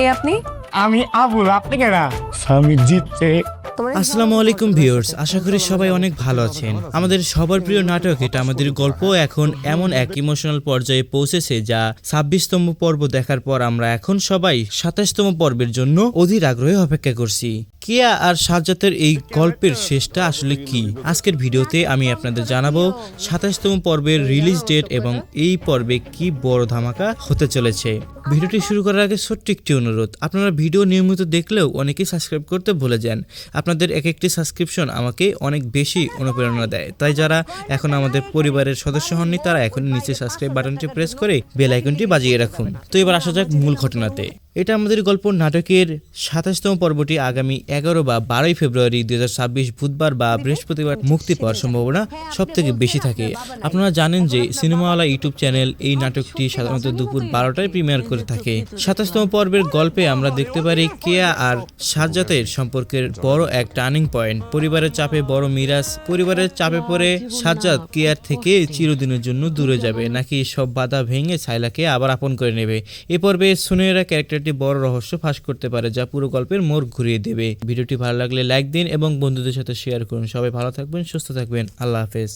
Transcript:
কে আপনি? আমি আবুল, আপনি কেনা? স্বামী জিতছে। আসসালামু আলাইকুম ভিউয়ার্স, আশা করি সবাই অনেক ভালো আছেন। আমাদের সবার প্রিয় নাটক এটা আমাদের গল্প এখন এমন এক ইমোশনাল পর্যায়ে পৌঁছেছে যা 26তম পর্ব দেখার পর আমরা এখন সবাই 27তম পর্বের জন্য অধীর আগ্রহে অপেক্ষা করছি। কেয়া আর সাজ্জাতের এই গল্পের শেষটা আসলে কি? আজকের ভিডিওতে আমি আপনাদের জানাবো 27তম পর্বের রিলিজ ডেট এবং এই পর্বে কি বড় ধামাকা হতে চলেছে। ভিডিওটি শুরু করার আগে ছোট্ট একটি অনুরোধ, আপনারা ভিডিও নিয়মিত দেখলেও অনেকেই সাবস্ক্রাইব করতে ভুলে যান। আপনাদের এক একটি সাবস্ক্রিপশন আমাকে অনেক বেশি অনুপ্রেরণা দেয়, তাই যারা এখন আমাদের পরিবারের সদস্য হননি তারা এখন নিচে সাবস্ক্রাইব বাটনটি প্রেস করে বেল আইকনটি বাজিয়ে রাখুন। তো এবার আসা যাক মূল ঘটনাতে। এটা আমাদের গল্প নাটকের 27তম পর্বটি আগামী 11 বা 12 ফেব্রুয়ারি 2026 বুধবার বা বৃহস্পতিবার মুক্তি পাওয়ার সম্ভাবনা সব থেকে বেশি থাকে। আপনারা জানেন যে সিনেমাওয়ালা ইউটিউব চ্যানেল এই নাটকটি সাধারণত দুপুর 12টায় প্রিমিয়ার করে থাকে। 27তম পর্বের গল্পে আমরা দেখতে পারি কেয়া আর সাজ্জাতের সম্পর্কের বড় এক টার্নিং পয়েন্ট। পরিবারের চাপে বড় মিরাজ পরিবারের চাপে পড়ে সাজ্জাদ কেয়ার থেকে চিরদিনের জন্য দূরে যাবে, নাকি সব বাধা ভেঙে সাইলাকে আবার আপন করে নেবে। এ পর্বে সুনেরা ক্যারেক্টারটি বড় রহস্য ফাঁস করতে পারে যা পুরো গল্পের মোড় ঘুরিয়ে দেবে। ভিডিওটি ভালো লাগলে লাইক দিন এবং বন্ধুদের সাথে শেয়ার করুন। সবাই ভালো থাকবেন, সুস্থ থাকবেন। আল্লাহ হাফেজ।